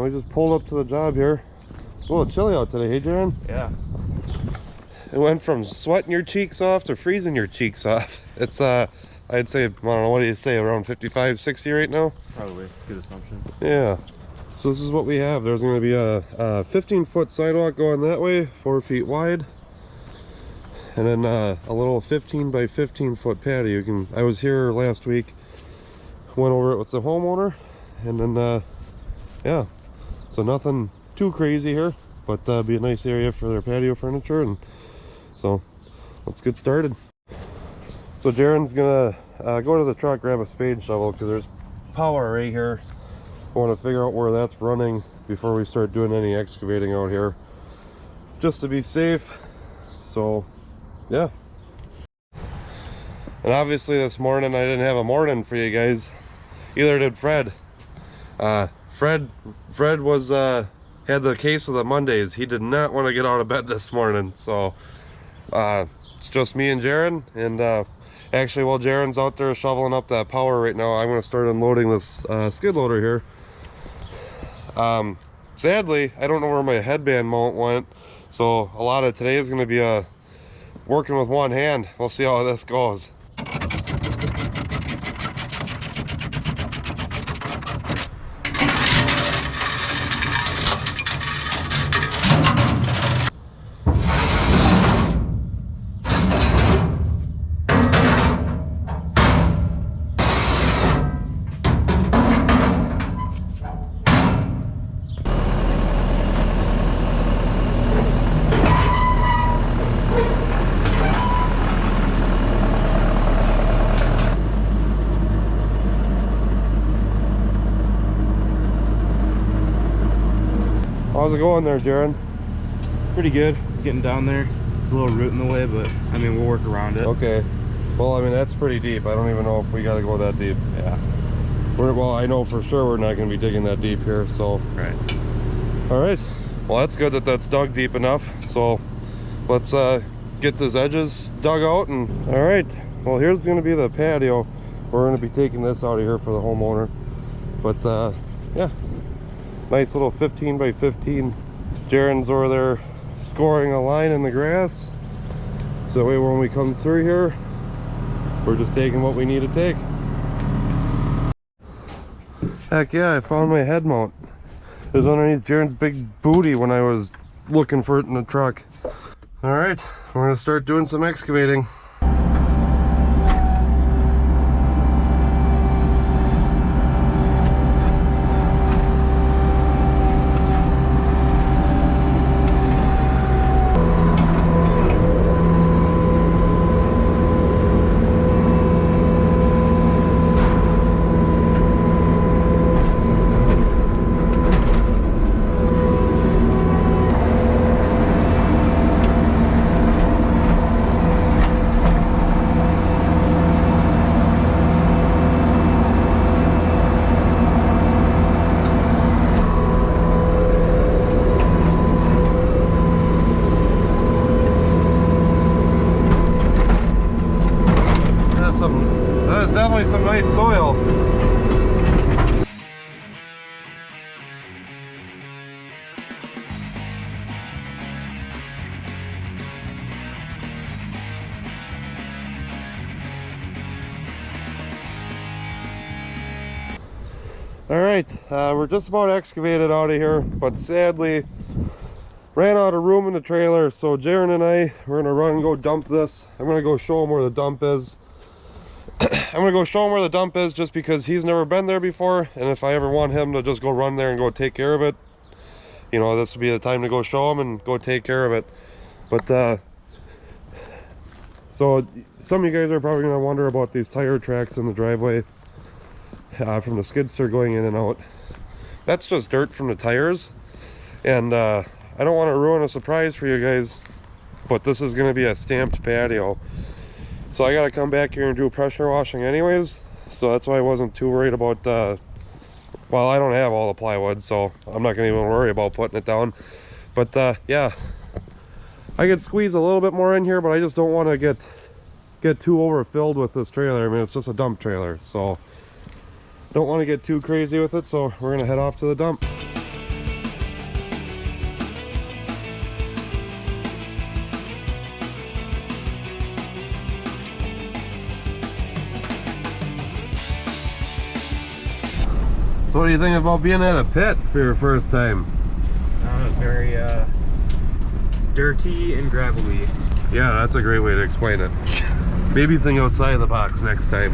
we just pulled up to the job here. It's a little chilly out today, hey Jaron? Yeah. It went from sweating your cheeks off to freezing your cheeks off. It's I'd say, I don't know, what do you say, around 55, 60 right now? Probably, good assumption. Yeah. So this is what we have. There's going to be a 15-foot sidewalk going that way, 4 feet wide. And then a little 15 by 15 foot patio. I was here last week, went over it with the homeowner, and then yeah, so nothing too crazy here, but be a nice area for their patio furniture. And so let's get started. So Jaron's gonna go to the truck, grab a spade and shovel, because there's power right here. I want to figure out where that's running before we start doing any excavating out here, just to be safe. So yeah. And obviously this morning I didn't have a morning for you guys. Either did Fred. Fred was had the case of the Mondays. He did not want to get out of bed this morning. So it's just me and Jaron. And actually, while Jaron's out there shoveling up that power right now, I'm going to start unloading this skid loader here. Sadly, I don't know where my headband mount went. So a lot of today is going to be working with one hand. We'll see how this goes. How's it going there, Jaron? Pretty good. It's getting down there. It's a little root in the way, but I mean, we'll work around it. Okay. Well, I mean, that's pretty deep. I don't even know if we got to go that deep. Yeah. Well, I know for sure we're not going to be digging that deep here, so. Right. All right. Well, that's good that that's dug deep enough. So let's get these edges dug out. And all right. Well, here's going to be the patio. We're going to be taking this out of here for the homeowner. But yeah. Nice little 15 by 15. Jaron's over there scoring a line in the grass. So that way when we come through here, we're just taking what we need to take. Heck yeah, I found my head mount. It was underneath Jaron's big booty when I was looking for it in the truck. All right, we're gonna start doing some excavating. That is definitely some nice soil. All right, we're just about excavated out of here, but sadly ran out of room in the trailer. So Jaron and I, we're gonna run and go dump this. I'm gonna go show him where the dump is. I'm gonna go show him where the dump is just because he's never been there before, and if I ever want him to just go run there and go take care of it, you know, this would be the time to go show him and go take care of it. But so some of you guys are probably gonna wonder about these tire tracks in the driveway from the skid steer going in and out. That's just dirt from the tires, and I don't want to ruin a surprise for you guys, but this is going to be a stamped patio, so I got to come back here and do pressure washing anyways. So that's why I wasn't too worried about well, I don't have all the plywood, so I'm not going to even worry about putting it down. But yeah, I could squeeze a little bit more in here, but I just don't want to get too overfilled with this trailer. I mean, it's just a dump trailer, so don't want to get too crazy with it. So we're gonna head off to the dump. So what do you think about being at a pit for your first time? It was very dirty and gravelly. Yeah, that's a great way to explain it. Maybe think outside the box next time.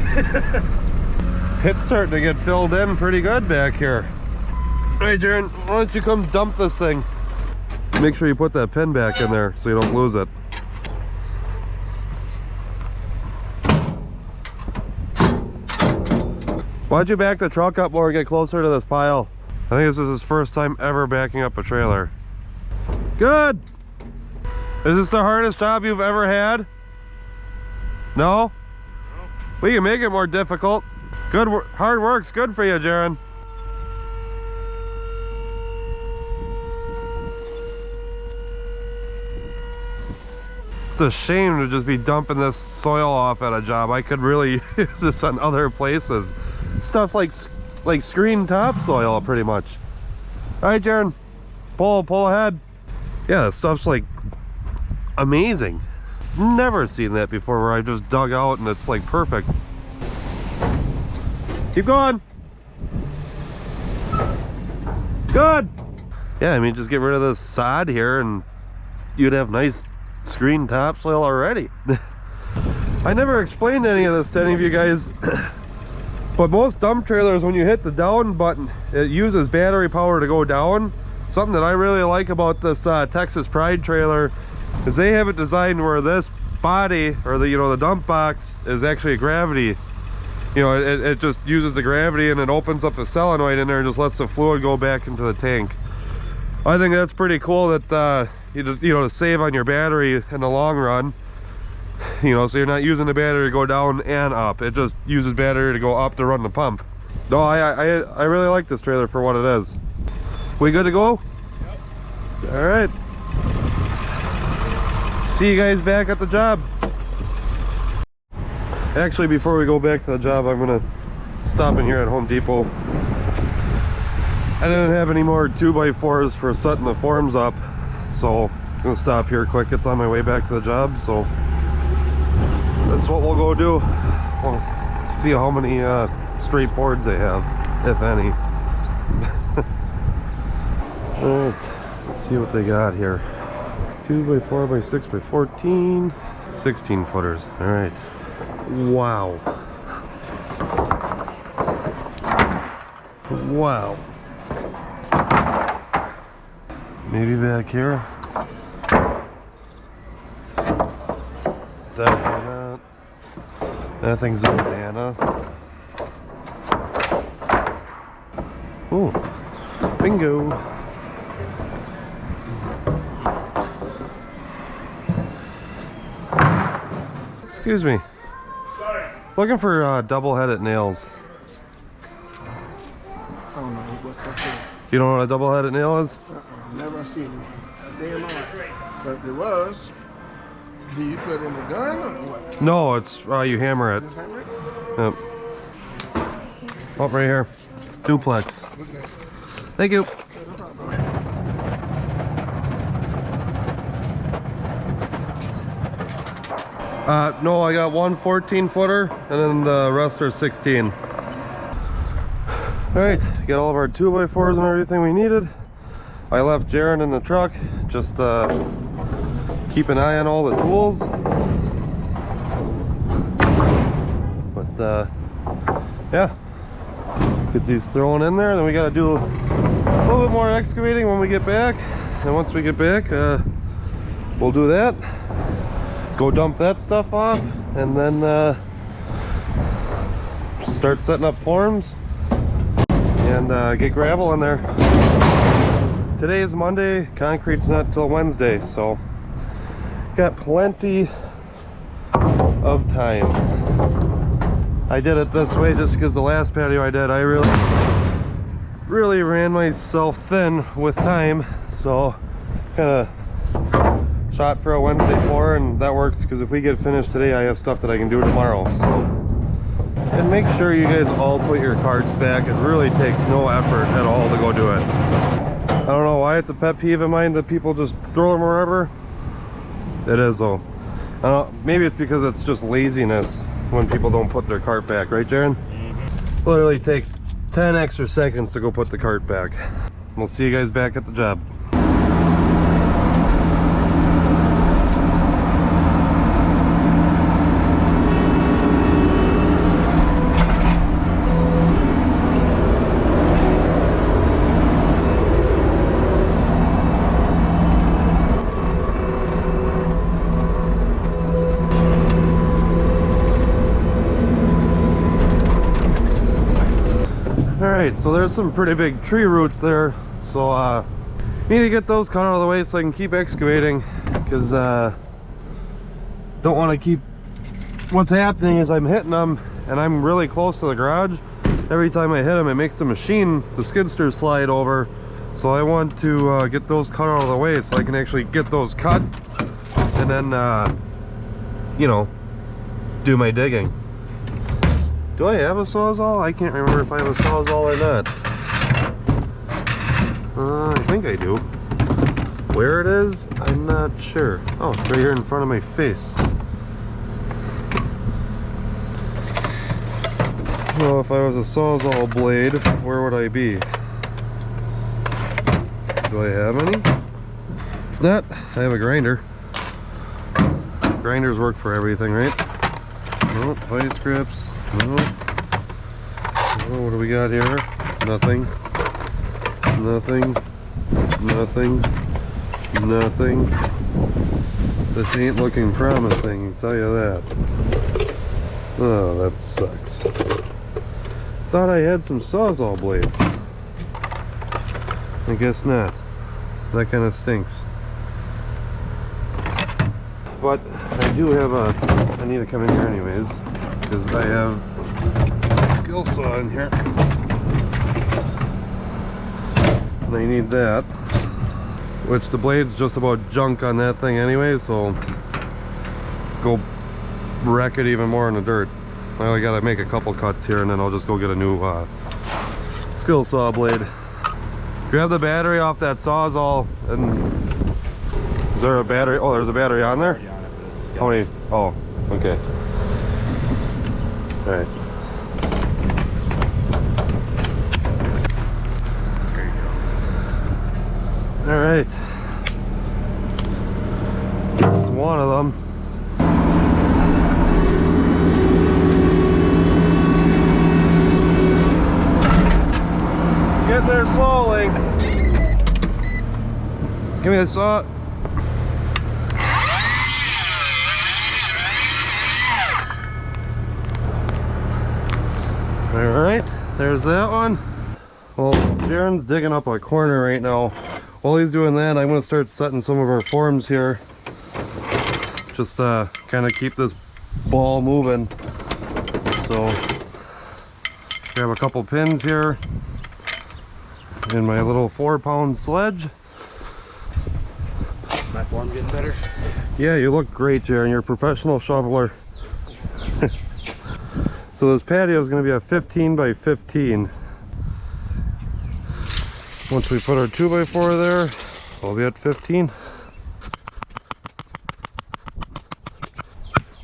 Pit's starting to get filled in pretty good back here. All right, Jaron, why don't you come dump this thing? Make sure you put that pin back in there so you don't lose it. Why'd you back the truck up more and get closer to this pile? I think this is his first time ever backing up a trailer. Good! Is this the hardest job you've ever had? No? No. We can make it more difficult. Good, hard work's good for you, Jaron. It's a shame to just be dumping this soil off at a job. I could really use this on other places. Stuff's like screen topsoil pretty much. All right, Jaron, pull ahead. Yeah, this stuff's like amazing. Never seen that before where I just dug out and it's like perfect. Keep going. Good. Yeah, I mean, just get rid of this sod here and you'd have nice screen topsoil already. I never explained any of this to any of you guys. But most dump trailers, when you hit the down button, it uses battery power to go down. Something that I really like about this Texas Pride trailer is they have it designed where this body, or the dump box, is actually a gravity. It just uses the gravity and it opens up a solenoid in there and just lets the fluid go back into the tank. I think that's pretty cool that to save on your battery in the long run. So you're not using the battery to go down and up. It just uses battery to go up to run the pump. No, I really like this trailer for what it is. We good to go? Yep. All right. See you guys back at the job. Actually, before we go back to the job, I'm gonna stop in here at Home Depot. I didn't have any more 2x4s for setting the forms up, so I'm gonna stop here quick. It's on my way back to the job, so that's what we'll go do. We'll see how many straight boards they have, if any. All right, let's see what they got here. 2x4x6x14, 16 footers. All right. Wow. Wow. Maybe back here. Definitely not. That thing's a banana. Oh, bingo. Excuse me. Sorry. Looking for double-headed nails. I don't know what's up there. You don't know what a double-headed nail is? Never seen a day in my life. But there was. Do you put in the gun or what? No, it's you hammer it. Just hammer it? Yep. Oh, right here. Duplex. Okay. Thank you. No problem. No, I got one 14-footer and then the rest are 16. All right, got all of our 2x4s and everything we needed. I left Jaron in the truck, just keep an eye on all the tools. But yeah, get these thrown in there, then we got to do a little bit more excavating when we get back. And once we get back, we'll do that, go dump that stuff off, and then start setting up forms and get gravel in there. Today is Monday, concrete's not till Wednesday, so got plenty of time. I did it this way just because the last patio I did, I really ran myself thin with time, so kind of shot for a Wednesday floor, and that works because if we get finished today, I have stuff that I can do tomorrow. So, and make sure you guys all put your carts back. It really takes no effort at all to go do it. I don't know why it's a pet peeve of mine that people just throw them wherever. It is though. I don't know, maybe it's because it's just laziness when people don't put their cart back, right, Jaron? Mm-hmm. Literally takes 10 extra seconds to go put the cart back. We'll see you guys back at the job. Alright, so there's some pretty big tree roots there, so need to get those cut out of the way so I can keep excavating, because don't want to keep, what's happening is I'm hitting them and I'm really close to the garage. Every time I hit them it makes the machine, the skid steer, slide over, so I want to get those cut out of the way so I can actually get those cut and then you know, do my digging. Do I have a Sawzall? I can't remember if I have a Sawzall or not. I think I do. Where it is, I'm not sure. Oh, it's right here in front of my face. Well, if I was a Sawzall blade, where would I be? Do I have any? If not, I have a grinder. Grinders work for everything, right? Nope, vice grips. No. Oh, what do we got here? Nothing. Nothing. Nothing. Nothing. This ain't looking promising, I'll tell you that. Oh, that sucks. Thought I had some Sawzall blades. I guess not. That kind of stinks. But I do have I need to come in here anyways, because I have a skill saw in here. And I need that. Which the blade's just about junk on that thing anyway, so go wreck it even more in the dirt. I only gotta make a couple cuts here and then I'll just go get a new skill saw blade. Grab the battery off that Sawzall, and is there a battery? Oh, there's a battery on there? How many? Oh, okay. Alright. Alright. There's one of them. Get there slowly. Give me the saw. Alright, there's that one. Well, Jaren's digging up a corner right now. While he's doing that, I'm going to start setting some of our forms here. Just kind of keep this ball moving. So, grab a couple pins here in my little 4-pound sledge. My form getting better? Yeah, you look great, Jaren. You're a professional shoveler. So this patio is going to be a 15 by 15. Once we put our 2x4 there, we'll be at 15.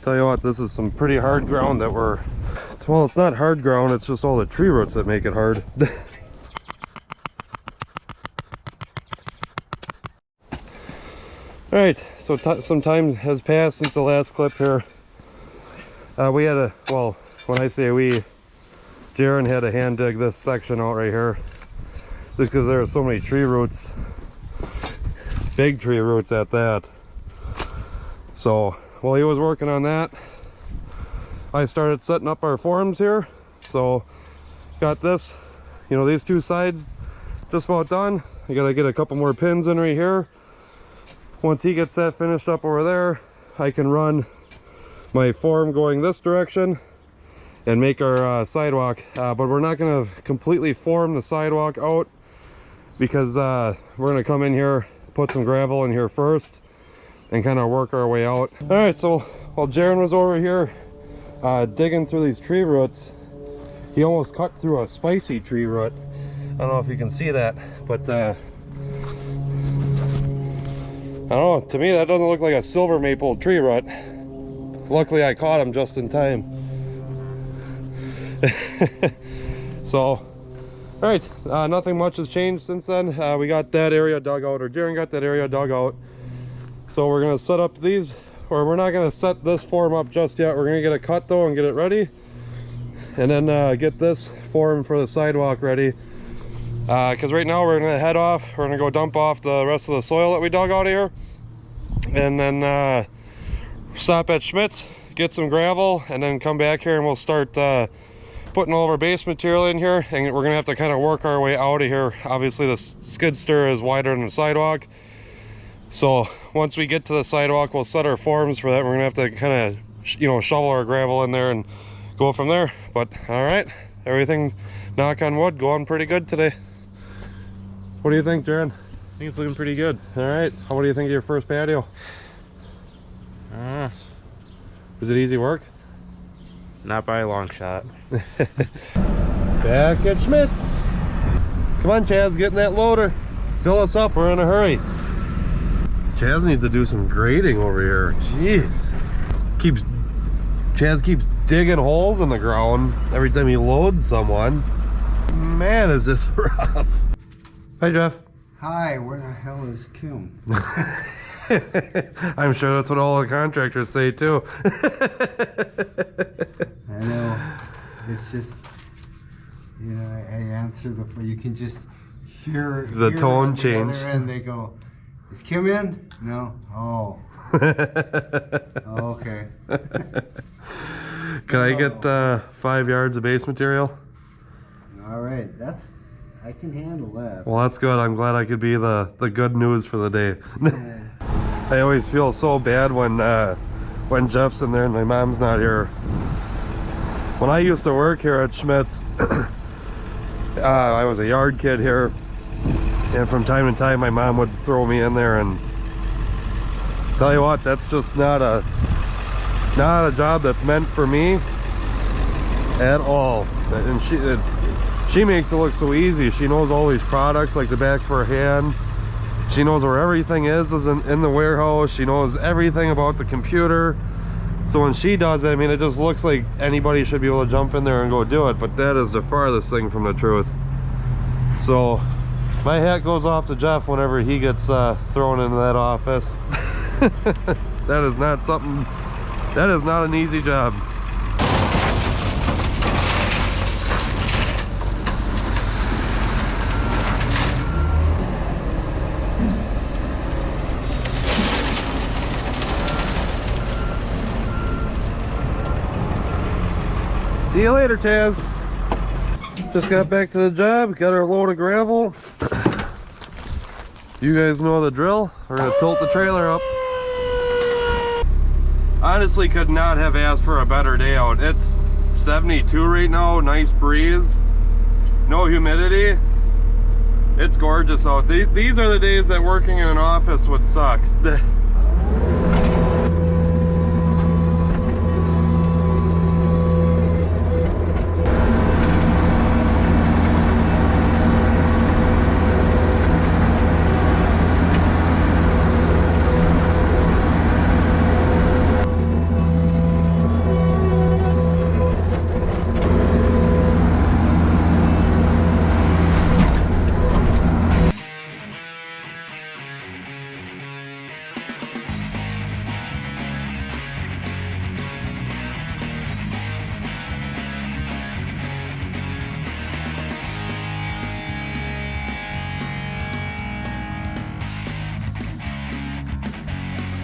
Tell you what, this is some pretty hard ground that well, it's not hard ground, it's just all the tree roots that make it hard. Alright, so some time has passed since the last clip here. We had well, when I say we, Jaren had to hand dig this section out right here. Just because there are so many tree roots. Big tree roots at that. So, while he was working on that, I started setting up our forms here. So, got this, you know, these two sides just about done. I gotta get a couple more pins in right here. Once he gets that finished up over there, I can run my form going this direction and make our sidewalk. But we're not gonna completely form the sidewalk out because we're gonna come in here, put some gravel in here first and kind of work our way out. All right, so while Jaren was over here digging through these tree roots, he almost cut through a spicy tree root. I don't know if you can see that, but I don't know, to me that doesn't look like a silver maple tree root. Luckily I caught him just in time. So All right, nothing much has changed since then. We got that area dug out, or Darren got that area dug out. So we're gonna set up these, or we're not gonna set this form up just yet. We're gonna get it cut though and get it ready. And then get this form for the sidewalk ready. Because right now we're gonna head off. We're gonna go dump off the rest of the soil that we dug out here. And then stop at Schmidt's, get some gravel, and then come back here and we'll start putting all of our base material in here. And we're gonna have to kind of work our way out of here. Obviously the skid steer is wider than the sidewalk. So once we get to the sidewalk, we'll set our forms for that. We're gonna have to kind of, you know, shovel our gravel in there and go from there. But all right, everything, knock on wood, going pretty good today. What do you think, Jaron? I think it's looking pretty good. All right, what do you think of your first patio? Was it easy work? Not by a long shot. Back at Schmidt's. Come on, Chaz, get in that loader. Fill us up, we're in a hurry. Chaz needs to do some grading over here. Jeez. Chaz keeps digging holes in the ground every time he loads someone. Man, is this rough. Hi, Jeff. Hi, where the hell is Kim? I'm sure that's what all the contractors say too. I know. It's just, you know, I answer the phone. You can just hear The tone on change. The other end, they go, "Is Kim in?" No. Oh. Okay. Can I get 5 yards of base material? All right. I can handle that. Well, that's good. I'm glad I could be the good news for the day. I always feel so bad when Jeff's in there and my mom's not here. When I used to work here at Schmidt's, I was a yard kid here, and from time to time my mom would throw me in there, and tell you what, that's just not a job that's meant for me at all. And she makes it look so easy. She knows all these products like the back of her hand. She knows where everything is in the warehouse. She knows everything about the computer. So when she does it, I mean, it just looks like anybody should be able to jump in there and go do it, but that is the farthest thing from the truth. So my hat goes off to Jeff whenever he gets thrown into that office. That is not an easy job. See you later, Taz. Just got back to the job, got our load of gravel. You guys know the drill. We're gonna tilt the trailer up. Honestly, could not have asked for a better day out. It's 72 right now, nice breeze, no humidity. It's gorgeous out. These are the days that working in an office would suck.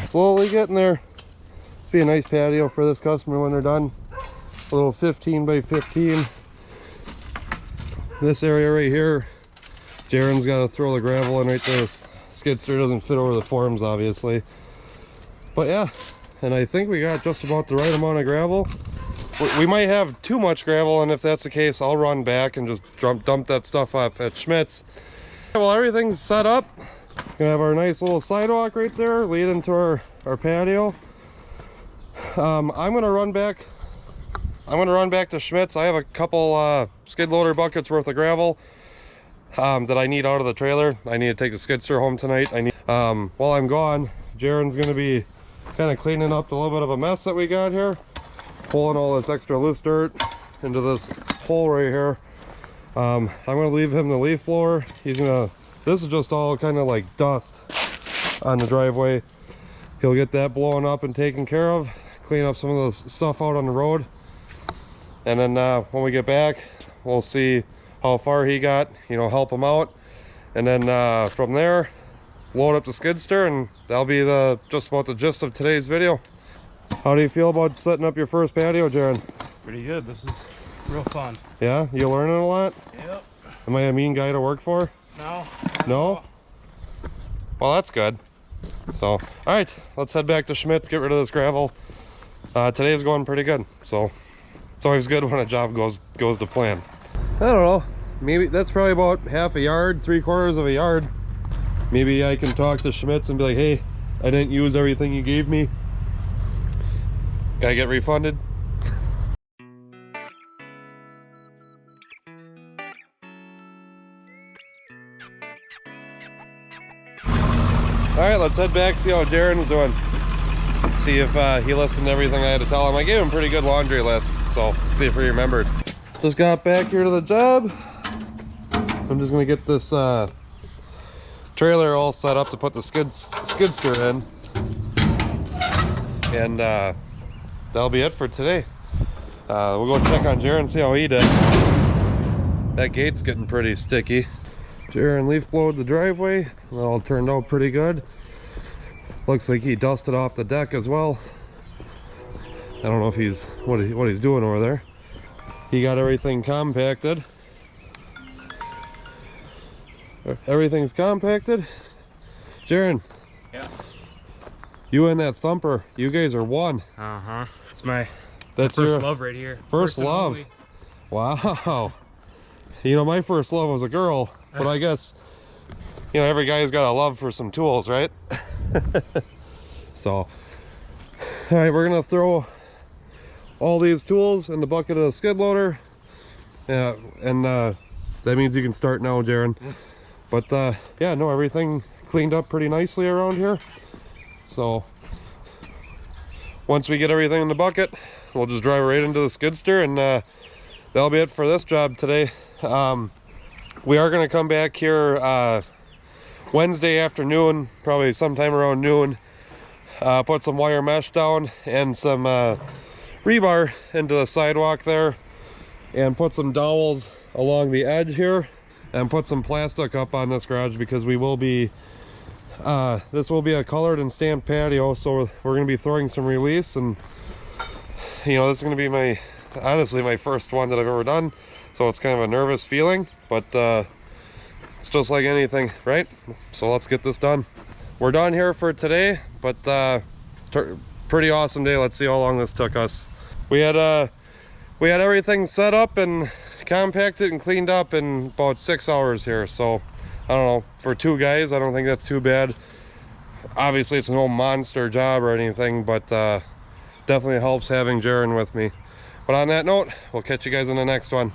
Slowly getting there. This be a nice patio for this customer when they're done. A little 15 by 15. This area right here, Jaren's got to throw the gravel in right there. Skid steer doesn't fit over the forms, obviously. But yeah, and I think we got just about the right amount of gravel. We might have too much gravel, and if that's the case, I'll run back and just dump that stuff off at Schmidt's. Well, everything's set up. Gonna have our nice little sidewalk right there leading to our patio. I'm gonna run back to Schmidt's. I have a couple skid loader buckets worth of gravel that I need out of the trailer. I need to take the skid steer home tonight. While I'm gone, Jaren's gonna be kind of cleaning up the little bit of a mess that we got here, pulling all this extra loose dirt into this hole right here. I'm gonna leave him the leaf blower. This is just all kind of like dust on the driveway. He'll get that blown up and taken care of, clean up some of the stuff out on the road, and then when we get back, we'll see how far he got, help him out, and then from there, load up the skid steer, and that'll be just about the gist of today's video. How do you feel about setting up your first patio, Jaron? Pretty good. This is real fun. Yeah, you learning a lot? Yep. Am I a mean guy to work for? No. No? Well, that's good. So, all right, let's head back to Schmidt's, get rid of this gravel. Today's going pretty good, so it's always good when a job goes to plan. I don't know, maybe that's probably about half a yard, 3/4 of a yard. Maybe I can talk to Schmidt's and be like, hey, I didn't use everything you gave me. Gotta get refunded. All right, let's head back, see how Jaron's doing. See if he listened to everything I had to tell him. I gave him a pretty good laundry list, so let's see if he remembered. Just got back here to the job. I'm just gonna get this trailer all set up to put the skid steer in. And that'll be it for today. We'll go check on Jaron and see how he did. That gate's getting pretty sticky. Jaron leaf blowed the driveway. That all turned out pretty good. Looks like he dusted off the deck as well. I don't know if he's what he's doing over there. He got everything compacted. Everything's compacted. Jaron. Yeah. You and that thumper, you guys are one. It's my That's first your love right here. First and love. only. Wow. My first love was a girl, but I guess every guy's got a love for some tools, right? So, all right, we're gonna throw all these tools in the bucket of the skid loader. Yeah, and that means you can start now, Jaron. But yeah, no, everything cleaned up pretty nicely around here. So once we get everything in the bucket, we'll just drive right into the skid steer, and that'll be it for this job today. We are going to come back here Wednesday afternoon, probably sometime around noon, put some wire mesh down and some rebar into the sidewalk there, and put some dowels along the edge here, and put some plastic up on this garage, because we will be this will be a colored and stamped patio, so we're going to be throwing some release. And this is going to be honestly my first one that I've ever done, so it's kind of a nervous feeling, but it's just like anything, right? So let's get this done. We're done here for today, but pretty awesome day. Let's see how long this took us. We had everything set up and compacted and cleaned up in about 6 hours here, so I don't know, for 2 guys I don't think that's too bad. Obviously it's no monster job or anything, but definitely helps having Jaron with me. But on that note, we'll catch you guys in the next one.